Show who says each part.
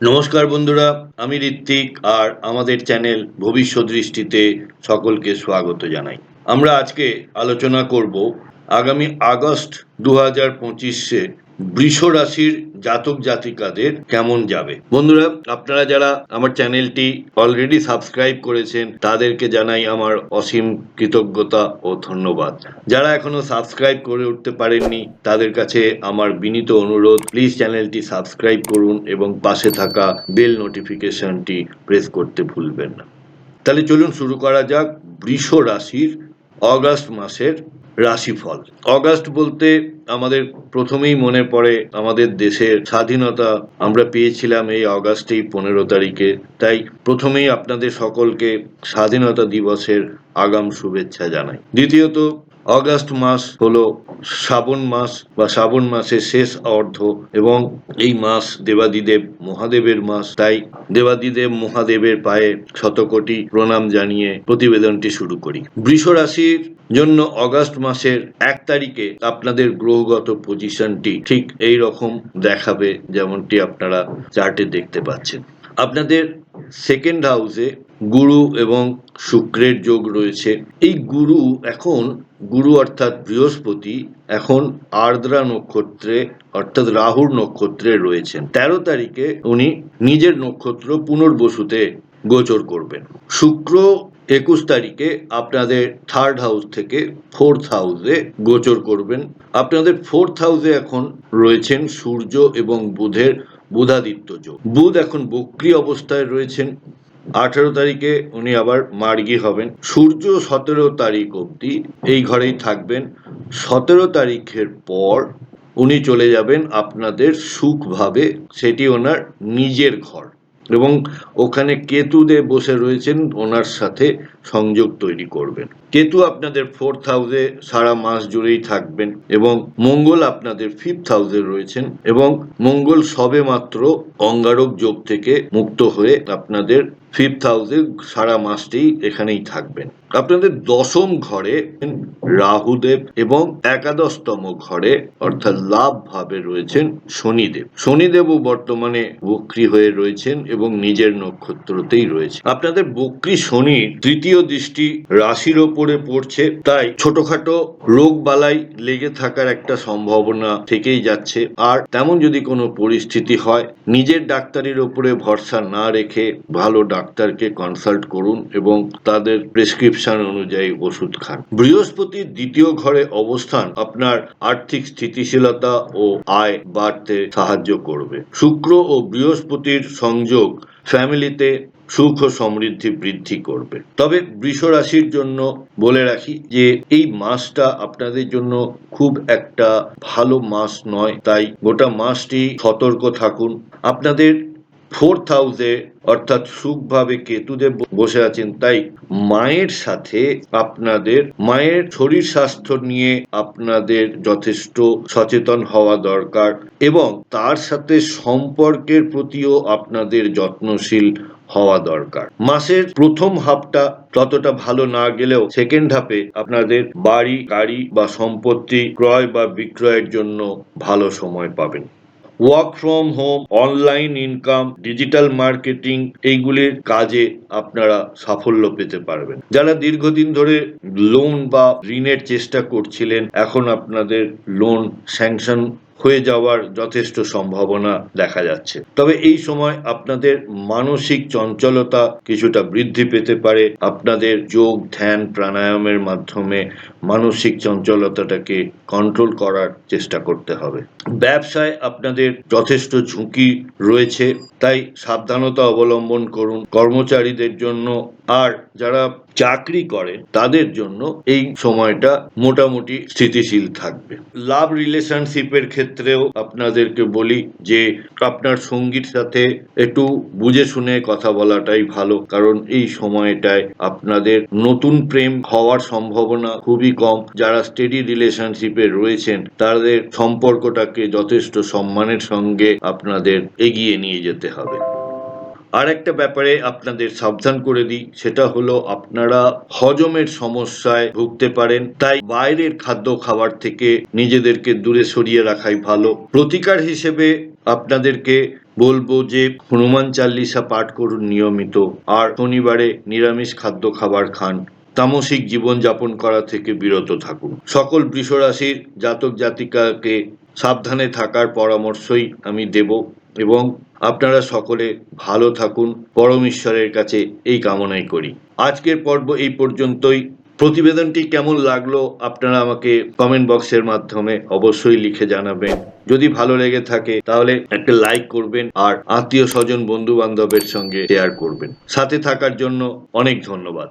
Speaker 1: নমস্কার বন্ধুরা, আমি ঋত্বিক আর আমাদের চ্যানেল ভবিষ্যৎ দৃষ্টিতে সকলকে স্বাগত জানাই। আমরা আজকে আলোচনা করব আগামী আগস্ট 2025-এ বৃষ রাশির জাতক জাতিকাদের কেমন যাবে। বন্ধুরা, আপনারা যারা আমার চ্যানেলটি অলরেডি সাবস্ক্রাইব করেছেন তাদেরকে জানাই আমার অসীম কৃতজ্ঞতা ও ধন্যবাদ। যারা এখনো সাবস্ক্রাইব করে উঠতে পারেননি তাদের কাছে আমার বিনীত অনুরোধ, প্লিজ চ্যানেলটি সাবস্ক্রাইব করুন এবং পাশে থাকা বেল নোটিফিকেশনটি প্রেস করতে ভুলবেন না। তাহলে চলুন শুরু করা যাক বৃষ রাশির অগাস্ট মাসের রাশিফল। অগাস্ট বলতে আমাদের প্রথমেই মনে পড়ে আমাদের দেশের স্বাধীনতা আমরা পেয়েছিলাম এই অগাস্টেই 15 তারিখে। তাই প্রথমেই আপনাদের সকলকে স্বাধীনতা দিবসের আগাম শুভেচ্ছা জানাই। দ্বিতীয়ত, অগাস্ট মাস হলো শ্রাবণ মাস বা শ্রাবণ মাসের শেষ অর্ধ এবং এই মাস দেবাদিদেব মহাদেবের মাস। তাই দেবাদিদেব মহাদেবের পায়ে শতকোটি প্রণাম জানিয়ে প্রতিবেদনটি শুরু করি। বৃষ রাশির জন্য অগাস্ট মাসের 1 তারিখে আপনাদের গ্রহগত পজিশনটি ঠিক এই রকম দেখাবে, যেমনটি আপনারা চার্টে দেখতে পাচ্ছেন। আপনাদের সেকেন্ড হাউসে গুরু এবং শুক্রের যোগ রয়েছে। এই গুরু অর্থাৎ বৃহস্পতি এখন আর্দ্রা নক্ষত্রে অর্থাৎ রাহুর নক্ষত্রে রয়েছেন। 13 তারিখে উনি নিজের নক্ষত্র পুনর্বসুতে গোচর করবেন। শুক্র 21 তারিখে আপনাদের থার্ড হাউস থেকে ফোর্থ হাউসে গোচর করবেন। আপনাদের ফোর্থ হাউসে এখন রয়েছেন সূর্য এবং বুধের বুধাদিত্য যোগ। বুধ এখন বক্রী অবস্থায় রয়েছেন। 18 তারিখে উনি আবার মার্গী হবেন। সূর্য 17 তারিখ অবধি এই ঘরেই থাকবেন। 17 তারিখের পর উনি চলে যাবেন আপনাদের সুখভাবে, সেটি ওনার নিজের ঘর, এবং ওখানে কেতুদেব বসে রয়েছেন, ওনার সাথে সংযোগ তৈরি করবেন। কেতু আপনাদের ফোর্থ হাউসে সারা মাস জুড়েই থাকবেন এবং মঙ্গল আপনাদের ফিফথ হাউসে রয়েছেন এবং মঙ্গল সবে মাত্র অঙ্গারক যোগ থেকে মুক্ত হয়ে আপনাদের ফিফথ হাউসে সারা মাসটি এখানেই থাকবেন। আপনাদের দশম ঘরে রাহুদেব এবং একাদশতম ঘরে অর্থাৎ লাভ ভাবে রয়েছেন শনিদেব। শনিদেবও বর্তমানে বক্রী হয়ে রয়েছেন এবং নিজের নক্ষত্রতেই রয়েছে। আপনাদের বক্রী শনি তৃতীয় দৃষ্টি রাশির ওপরে পড়ছে, তাই ছোটখাটো রোগ বালাই লেগে থাকার একটা সম্ভাবনা থেকেই যাচ্ছে। আর তেমন যদি কোনো পরিস্থিতি হয়, নিজের ডাক্তারের ওপরে ভরসা না রেখে ভালো ডাক্তারকে কনসাল্ট করুন এবং তাদের প্রেসক্রিপশন অনুযায়ী ওষুধ খান। বৃহস্পতির দ্বিতীয় ঘরে অবস্থান আপনার আর্থিক স্থিতিশীলতা ও আয় বাড়তে সাহায্য করবে। শুক্র ও বৃহস্পতির সংযোগ ফ্যামিলিতে সুখ ও সমৃদ্ধি বৃদ্ধি করবে। তবে বৃষ রাশির জন্য বলে রাখি যে এই মাসটা আপনাদের জন্য খুব একটা ভালো মাস নয়, তাই গোটা মাসটি সতর্ক থাকুন। আপনাদের ফোর্থ হাউসে অর্থাৎ সুখভাবে কেতুদেব বসে আছেন, তাই মায়ের সাথে আপনাদের মায়ের শরীর স্বাস্থ্য নিয়ে আপনাদের যথেষ্ট সচেতন হওয়া দরকার এবং তার সাথে সম্পর্কের প্রতিও আপনাদের যত্নশীল হওয়া দরকার। মাসের প্রথম হাফটা ততটা ভালো না গেলেও সেকেন্ড হাফে আপনাদের বাড়ি, গাড়ি বা সম্পত্তি ক্রয় বা বিক্রয়ের জন্য ভালো সময় পাবেন। Work from home, online income, digital marketing এইগুলির কাজে আপনারা সাফল্য পেতে পারবেন। যারা দীর্ঘদিন ধরে লোন বা ঋণের চেষ্টা করছিলেন, এখন আপনাদের লোন স্যাংশন হয়ে যাওয়ার যথেষ্ট সম্ভাবনা দেখা যাচ্ছে। তবে এই সময় আপনাদের মানসিক চঞ্চলতা কিছুটা বৃদ্ধি পেতে পারে। আপনাদের যোগ, ধ্যান, প্রাণায়ামের মাধ্যমে মানসিক চঞ্চলতাটাকে কন্ট্রোল করার চেষ্টা করতে হবে। ব্যবসায় আপনাদের যথেষ্ট ঝুঁকি রয়েছে, তাই সাবধানতা অবলম্বন করুন কর্মচারীদের জন্য। আর যারা চাকরি করেন তাদের জন্য এই সময়টা মোটামুটি স্থিতিশীল থাকবে। লাভ রিলেশনশিপের ক্ষেত্রেও আপনাদেরকে বলি যে আপনার সঙ্গীর সাথে একটু বুঝে শুনে কথা বলাটাই ভালো, কারণ এই সময়টায় আপনাদের নতুন প্রেম হওয়ার সম্ভাবনা খুবই কম। যারা স্টেডি রিলেশনশিপে রয়েছেন তাদের সম্পর্কটাকে যথেষ্ট সম্মানের সঙ্গে আপনাদের এগিয়ে নিয়ে যেতে হবে। আর একটা ব্যাপারে আপনাদের সাবধান করে দিই, সেটা হলো আপনারা হজমের সমস্যায় ভুগতে পারেন, তাই বাইরের খাদ্য খাবার থেকে নিজেদেরকে দূরে সরিয়ে রাখাই ভালো। প্রতিকার হিসেবে আপনাদেরকে বলবো যে হনুমান চাল্লিশা পাঠ করুন নিয়মিত, আর শনিবারে নিরামিষ খাবার খান। তামসিক জীবনযাপন করা থেকে বিরত থাকুন। সকল বৃষরাশির জাতক জাতিকাকে সাবধানে থাকার পরামর্শই আমি দেব, এবং আপনারা সকলে ভালো থাকুন, পরম ঈশ্বরের কাছে এই কামনাই করি। আজকের পর্ব এই পর্যন্তই। প্রতিবেদনটি কেমন লাগলো আপনারা আমাকে কমেন্ট বক্সের মাধ্যমে অবশ্যই লিখে জানাবেন। যদি ভালো লেগে থাকে তাহলে একটা লাইক করবেন, আর আত্মীয় স্বজন বন্ধু বান্ধবের সঙ্গে শেয়ার করবেন। সাথে থাকার জন্য অনেক ধন্যবাদ।